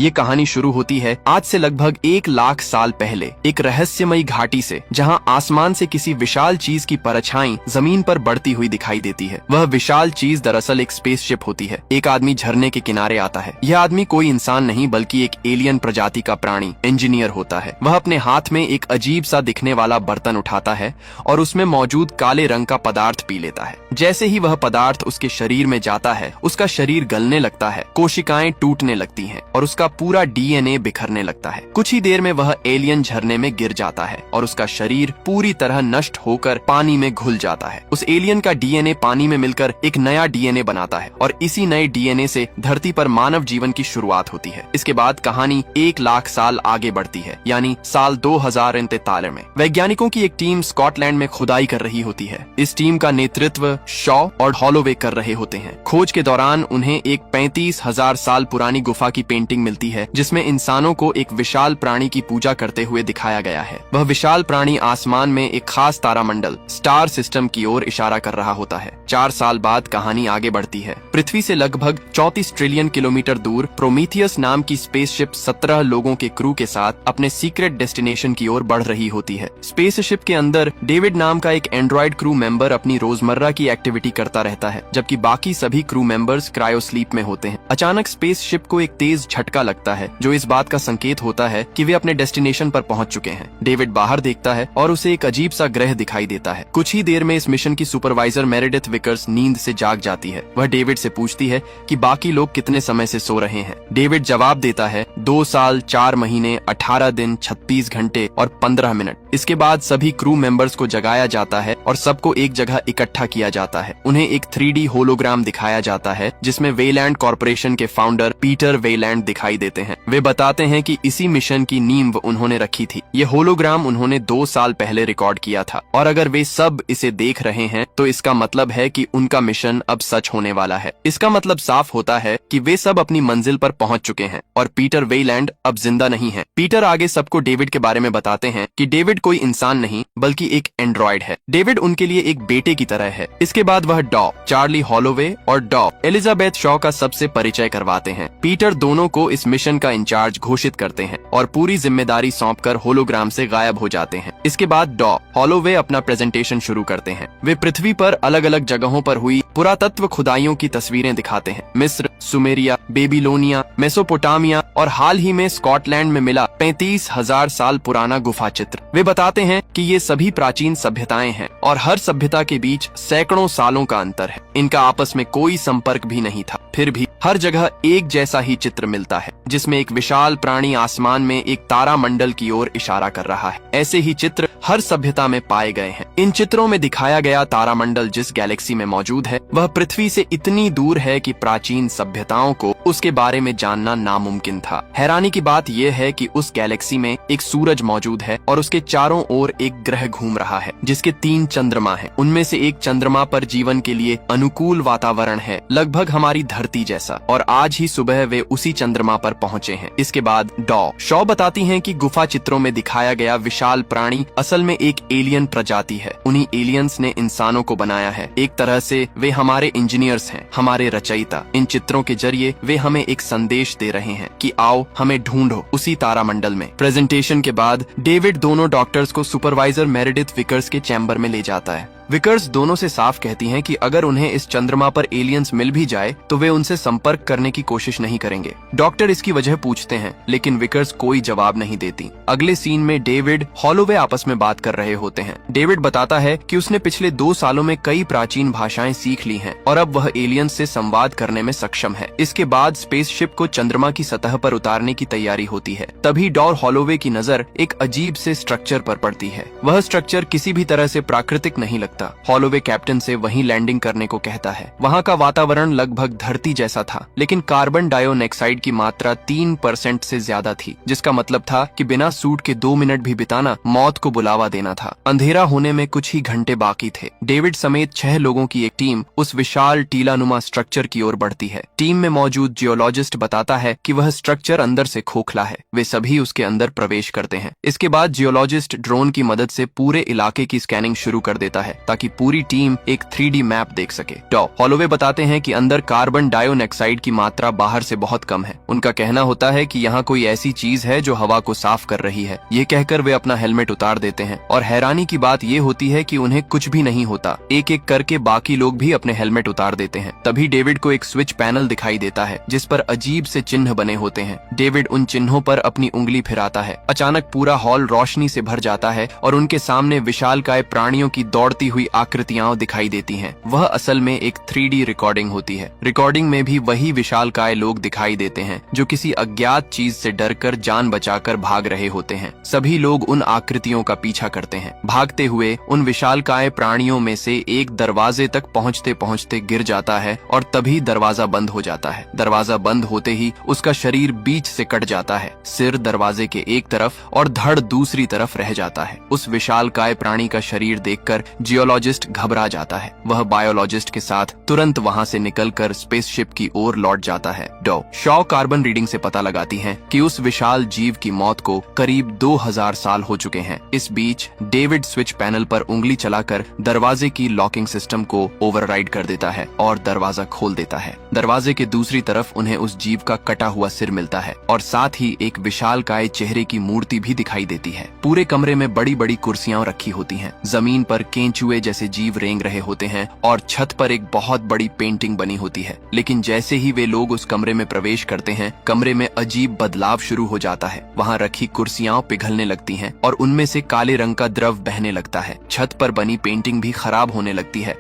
ये कहानी शुरू होती है आज से लगभग 1 लाख साल पहले एक रहस्यमयी घाटी से, जहां आसमान से किसी विशाल चीज की परछाई जमीन पर बढ़ती हुई दिखाई देती है। वह विशाल चीज दरअसल एक स्पेसशिप होती है। एक आदमी झरने के किनारे आता है। यह आदमी कोई इंसान नहीं बल्कि एक एलियन प्रजाति का प्राणी इंजीनियर होता है। वह अपने हाथ में एक अजीब सा दिखने वाला बर्तन उठाता है और उसमें मौजूद काले रंग का पदार्थ पी लेता है। जैसे ही वह पदार्थ उसके शरीर में जाता है, उसका शरीर गलने लगता है, कोशिकाएं टूटने लगती हैं और उसका पूरा डीएनए बिखरने लगता है। कुछ ही देर में वह एलियन झरने में गिर जाता है और उसका शरीर पूरी तरह नष्ट होकर पानी में घुल जाता है। उस एलियन का डीएनए पानी में मिलकर एक नया डीएनए बनाता है और इसी नए डीएनए से धरती पर मानव जीवन की शुरुआत होती है। इसके बाद कहानी 1 लाख साल आगे बढ़ती है, यानी साल 2043 में। वैज्ञानिकों की एक टीम स्कॉटलैंड में खुदाई कर रही होती है। इस टीम का नेतृत्व शॉ और हॉलोवे कर रहे होते हैं। खोज के दौरान उन्हें एक 35,000 साल पुरानी गुफा की पेंटिंग मिलती है, जिसमें इंसानों को एक विशाल प्राणी की पूजा करते हुए दिखाया गया है। वह विशाल प्राणी आसमान में एक खास तारामंडल स्टार सिस्टम की ओर इशारा कर रहा होता है। 4 साल बाद कहानी आगे बढ़ती है। पृथ्वी से लगभग 34 ट्रिलियन किलोमीटर दूर प्रोमीथियस नाम की स्पेसशिप 17 लोगों के क्रू के साथ अपने सीक्रेट डेस्टिनेशन की ओर बढ़ रही होती है। स्पेसशिप के अंदर डेविड नाम का एक एंड्रॉइड क्रू मेंबर अपनी रोजमर्रा की एक्टिविटी करता रहता है, जबकि बाकी सभी क्रू मेंबर्स क्रायो स्लीप में होते हैं। अचानक स्पेसशिप को एक तेज झटका लगता है, जो इस बात का संकेत होता है कि वे अपने डेस्टिनेशन पर पहुंच चुके हैं। डेविड बाहर देखता है और उसे एक अजीब सा ग्रह दिखाई देता है। कुछ ही देर में इस मिशन की सुपरवाइजर मेरेडिथ विकर्स नींद से जाग जाती है। वह डेविड से पूछती है कि बाकी लोग कितने समय से सो रहे हैं। डेविड जवाब देता है 2 साल 4 महीने 18 दिन 36 घंटे और 15 मिनट। इसके बाद सभी क्रू मेंबर्स को जगाया जाता है और सबको एक जगह इकट्ठा किया जाता है। उन्हें एक 3D होलोग्राम दिखाया जाता है, जिसमें वेलैंड कॉर्पोरेशन के फाउंडर पीटर वेलैंड दिखाई देते हैं। वे बताते हैं कि इसी मिशन की नींव उन्होंने रखी थी। ये होलोग्राम उन्होंने 2 साल पहले रिकॉर्ड किया था और अगर वे सब इसे देख रहे हैं तो इसका मतलब है कि उनका मिशन अब सच होने वाला है। इसका मतलब साफ होता है कि वे सब अपनी मंजिल पर पहुंच चुके हैं और पीटर वेलैंड अब जिंदा नहीं है। पीटर आगे सबको डेविड के बारे में बताते हैं कि डेविड कोई इंसान नहीं बल्कि एक एंड्रॉइड है। डेविड उनके लिए एक बेटे की तरह है। इसके बाद वह डॉ चार्ली हॉलोवे और डॉ एलिजाबेथ शॉ का सबसे परिचय करवाते हैं। पीटर दोनों को इस मिशन का इंचार्ज घोषित करते हैं और पूरी जिम्मेदारी सौंपकर होलोग्राम से गायब हो जाते हैं। इसके बाद डॉ हॉलोवे अपना प्रेजेंटेशन शुरू करते हैं। वे पृथ्वी पर अलग अलग जगहों पर हुई पुरातत्व खुदाइयों की तस्वीरें दिखाते हैं। मिस्र, सुमेरिया, बेबीलोनिया, मेसोपोटामिया और हाल ही में स्कॉटलैंड में मिला 35,000 साल पुराना गुफा चित्र। वे बताते हैं कि ये सभी प्राचीन सभ्यताएं हैं और हर सभ्यता के बीच सैकड़ों सालों का अंतर है। इनका आपस में कोई संपर्क भी नहीं था। फिर भी हर जगह एक जैसा ही चित्र मिलता है, जिसमें एक विशाल प्राणी आसमान में एक तारामंडल की ओर इशारा कर रहा है। ऐसे ही चित्र हर सभ्यता में पाए गए हैं। इन चित्रों में दिखाया गया तारामंडल जिस गैलेक्सी में मौजूद है, वह पृथ्वी से इतनी दूर है कि प्राचीन सभ्यताओं को उसके बारे में जानना नामुमकिन था। हैरानी की बात यह है कि उस गैलेक्सी में एक सूरज मौजूद है और उसके चारों ओर एक ग्रह घूम रहा है, जिसके 3 चंद्रमा हैं। उनमें से एक चंद्रमा पर जीवन के लिए अनुकूल वातावरण है, लगभग हमारी धरती जैसा, और आज ही सुबह वे उसी चंद्रमा पर पहुंचे हैं। इसके बाद डॉ शॉ बताती हैं कि गुफा चित्रों में दिखाया गया विशाल प्राणी असल में एक एलियन प्रजाति है। उन्हीं एलियंस ने इंसानों को बनाया है। एक तरह से वे हमारे इंजीनियर्स हैं, हमारे रचयिता। इन चित्रों के जरिए वे हमें एक संदेश दे रहे हैं कि आओ हमें ढूंढो उसी तारामंडल में। प्रेजेंटेशन के बाद डेविड दोनों डॉक्टर्स को सुपरवाइजर मेरेडिथ विकर्स के चैम्बर में ले जाता है। विकर्स दोनों से साफ कहती हैं कि अगर उन्हें इस चंद्रमा पर एलियंस मिल भी जाए तो वे उनसे संपर्क करने की कोशिश नहीं करेंगे। डॉक्टर इसकी वजह पूछते हैं, लेकिन विकर्स कोई जवाब नहीं देती। अगले सीन में डेविड हॉलोवे आपस में बात कर रहे होते हैं। डेविड बताता है कि उसने पिछले 2 सालों में कई प्राचीन भाषाएं सीख ली हैं और अब वह एलियंस से संवाद करने में सक्षम है। इसके बाद स्पेसशिप को चंद्रमा की सतह पर उतारने की तैयारी होती है। तभी डॉ हॉलोवे की नजर एक अजीब से स्ट्रक्चर पर पड़ती है। वह स्ट्रक्चर किसी भी तरह से प्राकृतिक नहीं लगता। हॉलोवे कैप्टन से वहीं लैंडिंग करने को कहता है। वहाँ का वातावरण लगभग धरती जैसा था, लेकिन कार्बन डाइऑक्साइड की मात्रा 3% से ज्यादा थी, जिसका मतलब था कि बिना सूट के 2 मिनट भी बिताना मौत को बुलावा देना था। अंधेरा होने में कुछ ही घंटे बाकी थे। डेविड समेत 6 लोगों की एक टीम उस विशाल टीलानुमा स्ट्रक्चर की ओर बढ़ती है। टीम में मौजूद जियोलॉजिस्ट बताता है कि वह स्ट्रक्चर अंदर से खोखला है। वे सभी उसके अंदर प्रवेश करते हैं। इसके बाद जियोलॉजिस्ट ड्रोन की मदद से पूरे इलाके की स्कैनिंग शुरू कर देता है ताकि पूरी टीम एक 3D मैप देख सके। हॉलोवे बताते हैं कि अंदर कार्बन डाइऑक्साइड की मात्रा बाहर से बहुत कम है। उनका कहना होता है कि यहाँ कोई ऐसी चीज है जो हवा को साफ कर रही है। ये कहकर वे अपना हेलमेट उतार देते हैं और हैरानी की बात ये होती है कि उन्हें कुछ भी नहीं होता। एक एक करके बाकी लोग भी अपने हेलमेट उतार देते हैं। तभी डेविड को एक स्विच पैनल दिखाई देता है जिस पर अजीब से चिन्ह बने होते हैं। डेविड उन चिन्हों पर अपनी उंगली फिराता है। अचानक पूरा हॉल रोशनी से भर जाता है और उनके सामने विशालकाय प्राणियों की दौड़ती हुई आकृतियां दिखाई देती हैं। वह असल में एक 3D रिकॉर्डिंग होती है। रिकॉर्डिंग में भी वही विशालकाय लोग दिखाई देते हैं जो किसी अज्ञात चीज से डरकर जान बचाकर भाग रहे होते हैं। सभी लोग उन आकृतियों का पीछा करते हैं। भागते हुए उन विशालकाय प्राणियों में से एक दरवाजे तक पहुंचते पहुंचते गिर जाता है और तभी दरवाजा बंद हो जाता है। दरवाजा बंद होते ही उसका शरीर बीच से कट जाता है। सिर दरवाजे के एक तरफ और धड़ दूसरी तरफ रह जाता है। उस विशालकाय प्राणी का शरीर देखकर जियोलॉजिस्ट घबरा जाता है। वह बायोलॉजिस्ट के साथ तुरंत वहां से निकलकर स्पेसशिप की ओर लौट जाता है। शॉ कार्बन रीडिंग से पता लगाती हैं कि उस विशाल जीव की मौत को करीब 2000 साल हो चुके हैं। इस बीच डेविड स्विच पैनल पर उंगली चलाकर दरवाजे की लॉकिंग सिस्टम को ओवरराइड कर देता है और दरवाजा खोल देता है। दरवाजे के दूसरी तरफ उन्हें उस जीव का कटा हुआ सिर मिलता है और साथ ही एक विशालकाय चेहरे की मूर्ति भी दिखाई देती है। पूरे कमरे में बड़ी बड़ी कुर्सियां रखी होती हैं। जमीन पर केंचुए जैसे जीव रेंग रहे होते हैं और छत पर एक बहुत बड़ी पेंटिंग बनी होती है। लेकिन जैसे ही वे लोग उस कमरे में प्रवेश करते हैं, कमरे में अजीब बदलाव शुरू हो जाता है। वहाँ रखी कुर्सियां पिघलने लगती हैं और उनमें से काले रंग का द्रव बहने लगता है। छत पर बनी पेंटिंग भी खराब होने लगती है।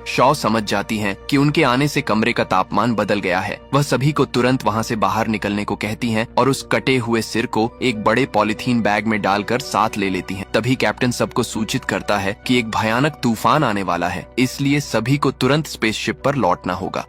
शॉ समझ जाती हैं कि उनके आने से कमरे का तापमान बदल गया है। वह सभी को तुरंत वहाँ से बाहर निकलने को कहती हैं और उस कटे हुए सिर को एक बड़े पॉलीथीन बैग में डालकर साथ ले लेती हैं। तभी कैप्टन सबको सूचित करता है कि एक भयानक तूफान आने वाला है, इसलिए सभी को तुरंत स्पेसशिप पर लौटना होगा।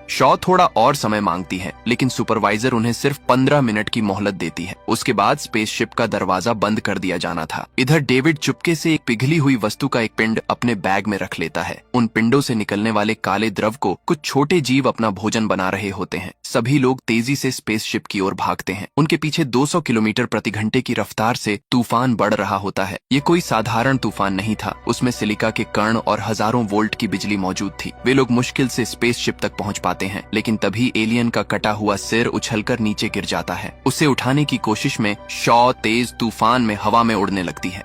शॉ थोड़ा और समय मांगती है, लेकिन सुपरवाइजर उन्हें सिर्फ 15 मिनट की मोहलत देती है। उसके बाद स्पेसशिप का दरवाजा बंद कर दिया जाना था। इधर डेविड चुपके से एक पिघली हुई वस्तु का एक पिंड अपने बैग में रख लेता है। उन पिंडों से निकलने वाले काले द्रव को कुछ छोटे जीव अपना भोजन बना रहे होते हैं। सभी लोग तेजी से स्पेसशिप की ओर भागते हैं। उनके पीछे 200 किलोमीटर प्रति घंटे की रफ्तार से तूफान बढ़ रहा होता है। ये कोई साधारण तूफान नहीं था। उसमें सिलिका के कण और हजारों वोल्ट की बिजली मौजूद थी। वे लोग मुश्किल से स्पेसशिप तक पहुंच पाते हैं, लेकिन तभी एलियन का कटा हुआ सिर उछलकर नीचे गिर जाता है। उसे उठाने की कोशिश में शॉ तेज तूफान में हवा में उड़ने लगती है।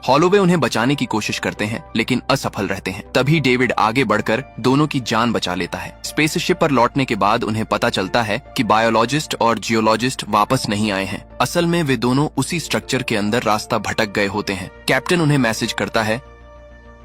हॉलोवे उन्हें बचाने की कोशिश करते हैं, लेकिन असफल रहते हैं। तभी डेविड आगे बढ़कर दोनों की जान बचा लेता है। स्पेसशिप पर लौटने के बाद उन्हें पता चलता है कि बायोलॉजिस्ट और जियोलॉजिस्ट वापस नहीं आए हैं। असल में वे दोनों उसी स्ट्रक्चर के अंदर रास्ता भटक गए होते हैं। कैप्टन उन्हें मैसेज करता है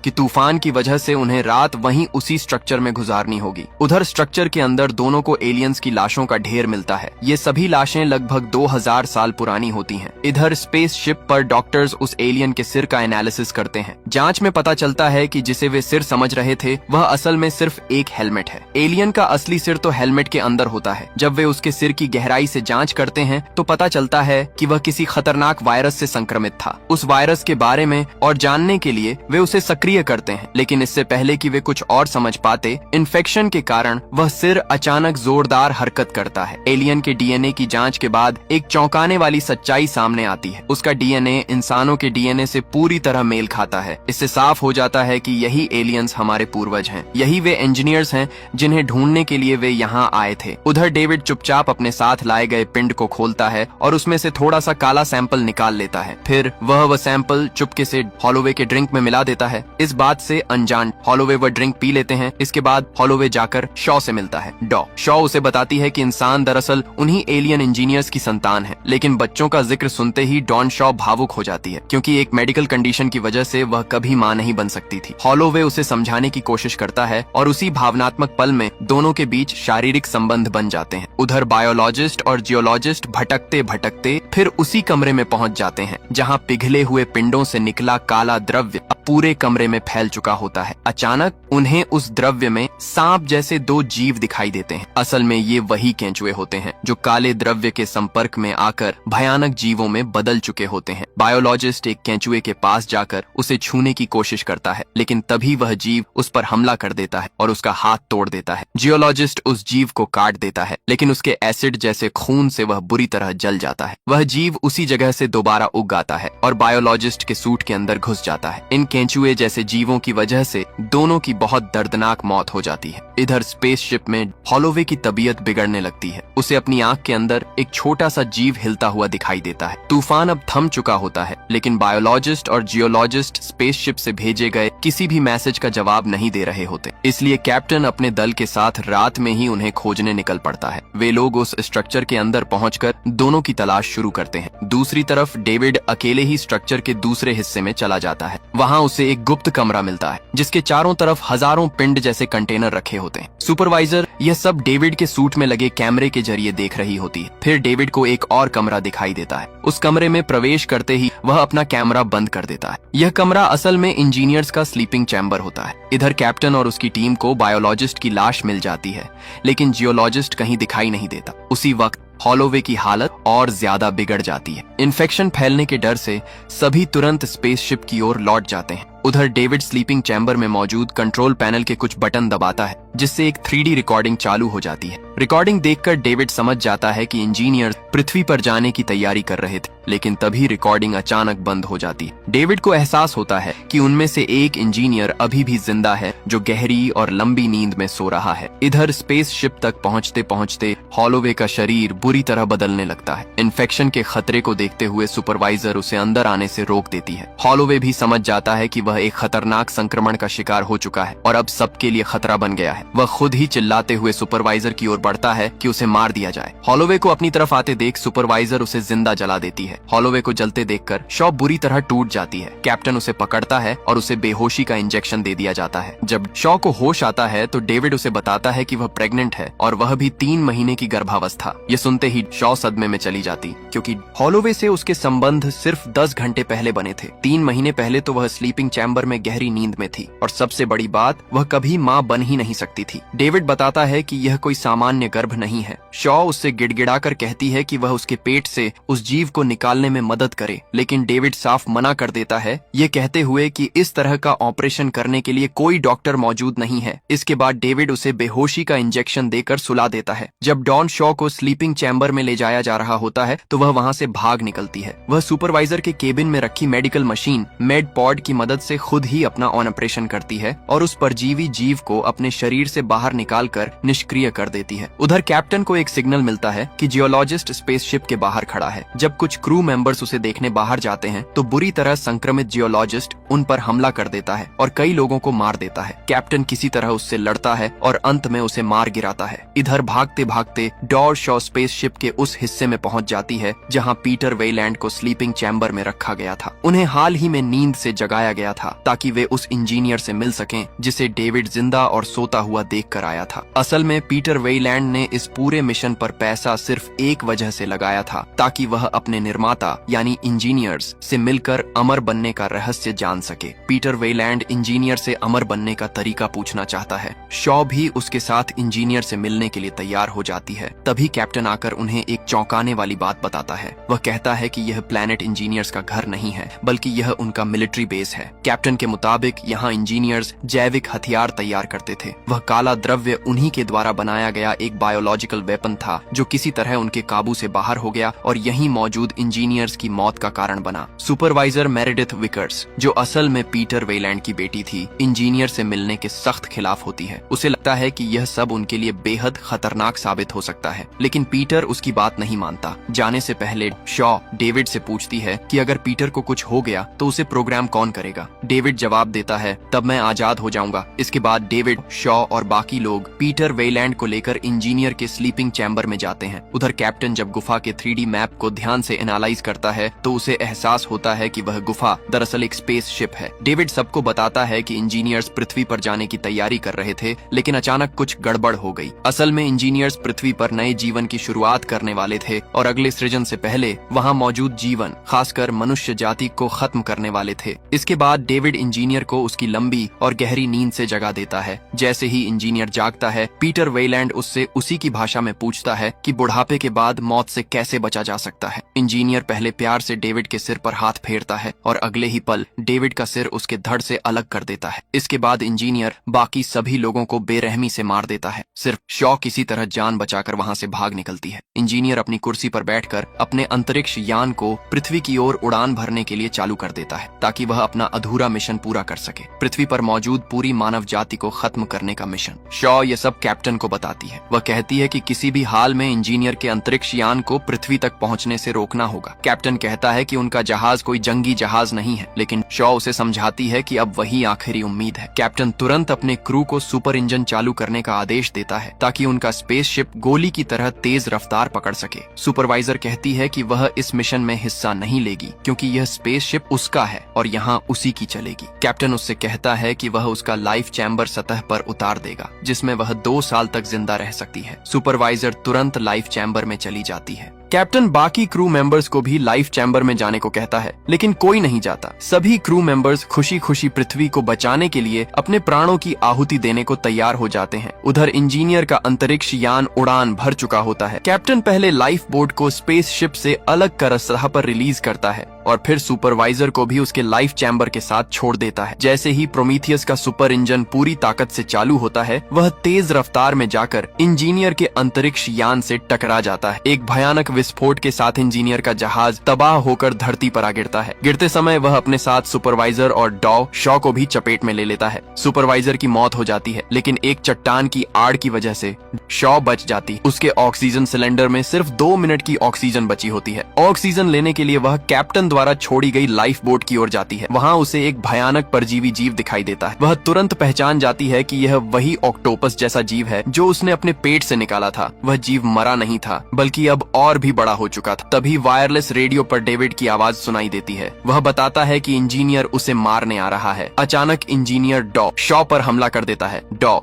कि तूफान की वजह से उन्हें रात वहीं उसी स्ट्रक्चर में गुजारनी होगी। उधर स्ट्रक्चर के अंदर दोनों को एलियंस की लाशों का ढेर मिलता है। ये सभी लाशें लगभग 2000 साल पुरानी होती हैं। इधर स्पेसशिप पर डॉक्टर्स उस एलियन के सिर का एनालिसिस करते हैं। जांच में पता चलता है कि जिसे वे सिर समझ रहे थे वह असल में सिर्फ एक हेलमेट है। एलियन का असली सिर तो हेलमेट के अंदर होता है। जब वे उसके सिर की गहराई से जांच करते हैं तो पता चलता है कि वह किसी खतरनाक वायरस से संक्रमित था। उस वायरस के बारे में और जानने के लिए वे उसे सक्रिय करते हैं, लेकिन इससे पहले कि वे कुछ और समझ पाते, इन्फेक्शन के कारण वह सिर अचानक जोरदार हरकत करता है। एलियन के डीएनए की जांच के बाद एक चौंकाने वाली सच्चाई सामने आती है। उसका डीएनए इंसानों के डीएनए से पूरी तरह मेल खाता है। इससे साफ हो जाता है कि यही एलियंस हमारे पूर्वज हैं। यही वे इंजीनियर्स हैं जिन्हें ढूंढने के लिए वे यहाँ आए थे। उधर डेविड चुपचाप अपने साथ लाए गए पिंड को खोलता है और उसमें से थोड़ा सा काला सैंपल निकाल लेता है। फिर वह सैंपल चुपके से हॉलोवे के ड्रिंक में मिला देता है। इस बात से अनजान हॉलोवे वह ड्रिंक पी लेते हैं। इसके बाद हॉलोवे जाकर शॉ से मिलता है। शॉ उसे बताती है कि इंसान दरअसल उन्हीं एलियन इंजीनियर्स की संतान है, लेकिन बच्चों का जिक्र सुनते ही डॉन शॉ भावुक हो जाती है, क्योंकि एक मेडिकल कंडीशन की वजह से वह कभी मां नहीं बन सकती थी। हॉलोवे उसे समझाने की कोशिश करता है और उसी भावनात्मक पल में दोनों के बीच शारीरिक संबंध बन जाते हैं। उधर बायोलॉजिस्ट और जियोलॉजिस्ट भटकते भटकते फिर उसी कमरे में पहुंच जाते हैं जहां पिघले हुए पिंडों से निकला काला द्रव्य पूरे कमरे में फैल चुका होता है। अचानक उन्हें उस द्रव्य में सांप जैसे दो जीव दिखाई देते हैं। असल में ये वही केंचुए होते हैं जो काले द्रव्य के संपर्क में आकर भयानक जीवों में बदल चुके होते हैं। बायोलॉजिस्ट एक केंचुए के पास जाकर उसे छूने की कोशिश करता है, लेकिन तभी वह जीव उस पर हमला कर देता है और उसका हाथ तोड़ देता है। जियोलॉजिस्ट उस जीव को काट देता है, लेकिन उसके एसिड जैसे खून से वह बुरी तरह जल जाता है। वह जीव उसी जगह से दोबारा उग आता है और बायोलॉजिस्ट के सूट के अंदर घुस जाता है। इन केंचुए जैसे जैसे जीवों की वजह से दोनों की बहुत दर्दनाक मौत हो जाती है। इधर स्पेसशिप में हॉलोवे की तबीयत बिगड़ने लगती है। उसे अपनी आंख के अंदर एक छोटा सा जीव हिलता हुआ दिखाई देता है। तूफान अब थम चुका होता है, लेकिन बायोलॉजिस्ट और जियोलॉजिस्ट स्पेसशिप से भेजे गए किसी भी मैसेज का जवाब नहीं दे रहे होते। इसलिए कैप्टन अपने दल के साथ रात में ही उन्हें खोजने निकल पड़ता है। वे लोग उस स्ट्रक्चर के अंदर पहुंचकर दोनों की तलाश शुरू करते हैं। दूसरी तरफ डेविड अकेले ही स्ट्रक्चर के दूसरे हिस्से में चला जाता है। वहाँ उसे एक गुप्त कमरा मिलता है जिसके चारों तरफ हजारों पिंड जैसे कंटेनर रखे होते हैं। सुपरवाइजर यह सब डेविड के सूट में लगे कैमरे के जरिए देख रही होती है। फिर डेविड को एक और कमरा दिखाई देता है। उस कमरे में प्रवेश करते ही वह अपना कैमरा बंद कर देता है। यह कमरा असल में इंजीनियर्स का स्लीपिंग चैम्बर होता है। इधर कैप्टन और उसकी टीम को बायोलॉजिस्ट की लाश मिल जाती है, लेकिन जियोलॉजिस्ट कहीं दिखाई नहीं देता। उसी वक्त हॉलोवे की हालत और ज्यादा बिगड़ जाती है। इन्फेक्शन फैलने के डर से सभी तुरंत स्पेसशिप की ओर लौट जाते हैं। उधर डेविड स्लीपिंग चैम्बर में मौजूद कंट्रोल पैनल के कुछ बटन दबाता है, जिससे एक 3D रिकॉर्डिंग चालू हो जाती है। रिकॉर्डिंग देखकर डेविड समझ जाता है कि इंजीनियर पृथ्वी पर जाने की तैयारी कर रहे थे, लेकिन तभी रिकॉर्डिंग अचानक बंद हो जाती है। डेविड को एहसास होता है कि उनमें से एक इंजीनियर अभी भी जिंदा है, जो गहरी और लंबी नींद में सो रहा है। इधर स्पेसशिप तक पहुंचते पहुंचते हॉलोवे का शरीर बुरी तरह बदलने लगता है। इन्फेक्शन के खतरे को देखते हुए सुपरवाइजर उसे अंदर आने से रोक देती है। हॉलोवे भी समझ जाता है कि वह एक खतरनाक संक्रमण का शिकार हो चुका है और अब सबके लिए खतरा बन गया है। वह खुद ही चिल्लाते हुए सुपरवाइजर की ओर बढ़ता है कि उसे मार दिया जाए। हॉलोवे को अपनी तरफ आते देख सुपरवाइजर उसे जिंदा जला देती है। हॉलोवे को जलते देखकर शॉ बुरी तरह टूट जाती है। कैप्टन उसे पकड़ता है और उसे बेहोशी का इंजेक्शन दे दिया जाता है। जब शॉ को होश आता है तो डेविड उसे बताता है कि वह प्रेग्नेंट है और वह भी 3 महीने की गर्भावस्था। ये सुनते ही शॉ सदमे में चली जाती, क्योंकि हॉलोवे से उसके संबंध सिर्फ 10 घंटे पहले बने थे। 3 महीने पहले तो वह स्लीपिंग चैम्बर में गहरी नींद में थी, और सबसे बड़ी बात, वह कभी मां बन ही नहीं सकती थी। डेविड बताता है कि यह कोई सामान्य गर्भ नहीं है। शॉ उससे गिड़गिड़ाकर कहती है कि वह उसके पेट से उस जीव को निकालने में मदद करे, लेकिन डेविड साफ मना कर देता है, ये कहते हुए कि इस तरह का ऑपरेशन करने के लिए कोई डॉक्टर मौजूद नहीं है। इसके बाद डेविड उसे बेहोशी का इंजेक्शन देकर सुला देता है। जब डॉन शॉ को स्लीपिंग चैम्बर में ले जाया जा रहा होता है तो वह वहां से भाग निकलती है। वह सुपरवाइजर के केबिन में रखी मेडिकल मशीन मेड पॉड की मदद से खुद ही अपना ऑपरेशन करती है और उस परजीवी जीव को अपने शरीर से बाहर निकालकर निष्क्रिय कर देती है। उधर कैप्टन को एक सिग्नल मिलता है कि जियोलॉजिस्ट स्पेसशिप के बाहर खड़ा है। जब कुछ क्रू मेंबर्स उसे देखने बाहर जाते हैं तो बुरी तरह संक्रमित जियोलॉजिस्ट उन पर हमला कर देता है और कई लोगों को मार देता है। कैप्टन किसी तरह उससे लड़ता है और अंत में उसे मार गिराता है। इधर भागते भागते डॉर शॉ स्पेसशिप के उस हिस्से में पहुंच जाती है जहां पीटर वेलैंड को स्लीपिंग चैम्बर में रखा गया था। उन्हें हाल ही में नींद से जगाया गया था ताकि वे उस इंजीनियर से मिल सकें जिसे डेविड जिंदा और सोता हुआ देख कर आया था। असल में पीटर वेलैंड ने इस पूरे मिशन पर पैसा सिर्फ एक वजह से लगाया था, ताकि वह अपने निर्माता यानी इंजीनियर्स से मिलकर अमर बनने का रहस्य जान सके। पीटर वेलैंड इंजीनियर से अमर बनने का तरीका पूछना चाहता है। शॉ भी उसके साथ इंजीनियर से मिलने के लिए तैयार हो जाती है। तभी कैप्टन आकर उन्हें एक चौंकाने वाली बात बताता है। वह कहता है कि यह प्लैनेट इंजीनियर्स का घर नहीं है, बल्कि यह उनका मिलिट्री बेस है। कैप्टन के मुताबिक यहाँ इंजीनियर्स जैविक हथियार तैयार करते थे। वह काला द्रव्य उन्हीं के द्वारा बनाया गया एक बायोलॉजिकल वेपन था जो किसी तरह उनके काबू से बाहर हो गया और यहीं मौजूद इंजीनियर्स की मौत का कारण बना। सुपरवाइजर मेरेडिथ विकर्स, जो असल में पीटर वेलैंड की बेटी थी, इंजीनियर से मिलने के सख्त खिलाफ होती है। उसे लगता है कि यह सब उनके लिए बेहद खतरनाक साबित हो सकता है, लेकिन पीटर उसकी बात नहीं मानता। जाने से पहले शॉ डेविड से पूछती है कि अगर पीटर को कुछ हो गया तो उसे प्रोग्राम कौन करेगा। डेविड जवाब देता है, तब मैं आजाद हो जाऊंगा। इसके बाद डेविड, शॉ और बाकी लोग पीटर वेलैंड को लेकर इंजीनियर के स्लीपिंग चैम्बर में जाते हैं। उधर कैप्टन जब गुफा के 3D मैप को ध्यान से एनालाइज करता है तो उसे एहसास होता है कि वह गुफा दरअसल एक स्पेसशिप है। डेविड सबको बताता है कि इंजीनियर्स पृथ्वी पर जाने की तैयारी कर रहे थे, लेकिन अचानक कुछ गड़बड़ हो गई। असल में इंजीनियर्स पृथ्वी पर नए जीवन की शुरुआत करने वाले थे और अगले सृजन से पहले वहाँ मौजूद जीवन, खासकर मनुष्य जाति को खत्म करने वाले थे। इसके बाद डेविड इंजीनियर को उसकी लंबी और गहरी नींद से जगा देता है। जैसे ही इंजीनियर जागता है, पीटर वेलैंड उससे उसी की भाषा में पूछता है कि बुढ़ापे के बाद मौत से कैसे बचा जा सकता है। इंजीनियर पहले प्यार से डेविड के सिर पर हाथ फेरता है और अगले ही पल डेविड का सिर उसके धड़ से अलग कर देता है। इसके बाद इंजीनियर बाकी सभी लोगों को बेरहमी से मार देता है। सिर्फ शॉ किसी तरह जान बचाकर वहां से भाग निकलती है। इंजीनियर अपनी कुर्सी पर बैठकर अपने अंतरिक्ष यान को पृथ्वी की ओर उड़ान भरने के लिए चालू कर देता है ताकि वह अपना अधूरा अधूरा मिशन पूरा कर सके, पृथ्वी पर मौजूद पूरी मानव जाति को खत्म करने का मिशन। शॉ ये सब कैप्टन को बताती है। वह कहती है कि किसी भी हाल में इंजीनियर के अंतरिक्ष यान को पृथ्वी तक पहुंचने से रोकना होगा। कैप्टन कहता है कि उनका जहाज कोई जंगी जहाज नहीं है, लेकिन शॉ उसे समझाती है कि अब वही आखिरी उम्मीद है। कैप्टन तुरंत अपने क्रू को सुपर इंजन चालू करने का आदेश देता है ताकि उनका स्पेसशिप गोली की तरह तेज रफ्तार पकड़ सके। सुपरवाइजर कहती है कि वह इस मिशन में हिस्सा नहीं लेगी क्योंकि यह स्पेसशिप उसका है और यहाँ उसी की चलेगी। कैप्टन उससे कहता है कि वह उसका लाइफ चैम्बर सतह पर उतार देगा जिसमें वह 2 साल तक जिंदा रह सकती है। सुपरवाइजर तुरंत लाइफ चैम्बर में चली जाती है। कैप्टन बाकी क्रू मेंबर्स को भी लाइफ चैम्बर में जाने को कहता है, लेकिन कोई नहीं जाता। सभी क्रू मेंबर्स खुशी खुशी पृथ्वी को बचाने के लिए अपने प्राणों की आहुति देने को तैयार हो जाते हैं। उधर इंजीनियर का अंतरिक्ष यान उड़ान भर चुका होता है। कैप्टन पहले लाइफ बोट को स्पेसशिप से अलग कर सतह पर रिलीज करता है और फिर सुपरवाइजर को भी उसके लाइफ चैम्बर के साथ छोड़ देता है। जैसे ही प्रोमीथियस का सुपर इंजन पूरी ताकत से चालू होता है, वह तेज रफ्तार में जाकर इंजीनियर के अंतरिक्ष यान से टकरा जाता है। एक भयानक विस्फोट के साथ इंजीनियर का जहाज तबाह होकर धरती पर आ गिरता है। गिरते समय वह अपने साथ सुपरवाइजर और शॉ को भी चपेट में ले लेता है। सुपरवाइजर की मौत हो जाती है, लेकिन एक चट्टान की आड़ की वजह से शॉ बच जाती है। उसके ऑक्सीजन सिलेंडर में सिर्फ 2 मिनट की ऑक्सीजन बची होती है। ऑक्सीजन लेने के लिए वह कैप्टन द्वारा छोड़ी गई लाइफ बोट की ओर जाती है। वहाँ उसे एक भयानक परजीवी जीव दिखाई देता है। वह तुरंत पहचान जाती है कि यह वही ऑक्टोपस जैसा जीव है जो उसने अपने पेट से निकाला था। वह जीव मरा नहीं था, बल्कि अब और भी बड़ा हो चुका था। तभी वायरलेस रेडियो पर डेविड की आवाज सुनाई देती है। वह बताता है कि इंजीनियर उसे मारने आ रहा है। अचानक इंजीनियर शॉ पर हमला कर देता है।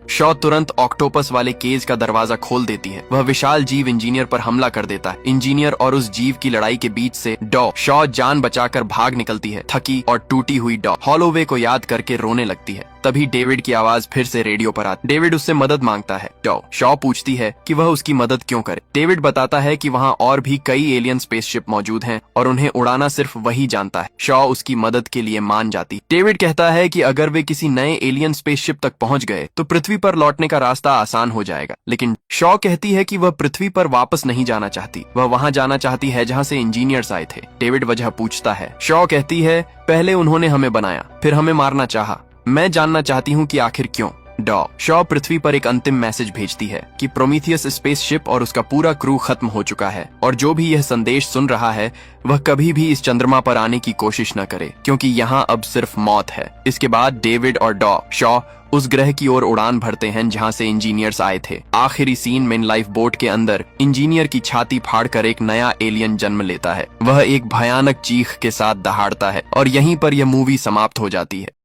शॉ तुरंत ऑक्टोपस वाले केज का दरवाजा खोल देती है। वह विशाल जीव इंजीनियर पर हमला कर देता है। इंजीनियर और उस जीव की लड़ाई के बीच से शॉ जान बचाकर भाग निकलती है। थकी और टूटी हुई हॉलोवे को याद करके रोने लगती है। तभी डेविड की आवाज फिर से रेडियो पर आती। डेविड उससे मदद मांगता है। शॉ पूछती है कि वह उसकी मदद क्यों करे। डेविड बताता है कि वहाँ और भी कई एलियन स्पेसशिप मौजूद हैं और उन्हें उड़ाना सिर्फ वही जानता है। शॉ उसकी मदद के लिए मान जाती। डेविड कहता है कि अगर वे किसी नए एलियन स्पेसशिप तक पहुंच गए तो पृथ्वी पर लौटने का रास्ता आसान हो जाएगा। लेकिन शॉ कहती है कि वह पृथ्वी पर वापस नहीं जाना चाहती। वह वहाँ जाना चाहती है जहाँ से इंजीनियर्स आए थे। डेविड वजह पूछता है। शॉ कहती है, पहले उन्होंने हमें बनाया, फिर हमें मारना चाहा। मैं जानना चाहती हूँ कि आखिर क्यों। शॉ पृथ्वी पर एक अंतिम मैसेज भेजती है कि प्रोमीथियस स्पेसशिप और उसका पूरा क्रू खत्म हो चुका है और जो भी यह संदेश सुन रहा है वह कभी भी इस चंद्रमा पर आने की कोशिश न करे क्योंकि यहाँ अब सिर्फ मौत है। इसके बाद डेविड और शॉ उस ग्रह की ओर उड़ान भरते हैं जहाँ से इंजीनियर्स आए थे। आखिरी सीन में लाइफ बोट के अंदर इंजीनियर की छाती फाड़कर एक नया एलियन जन्म लेता है। वह एक भयानक चीख के साथ दहाड़ता है और यहीं पर यह मूवी समाप्त हो जाती है।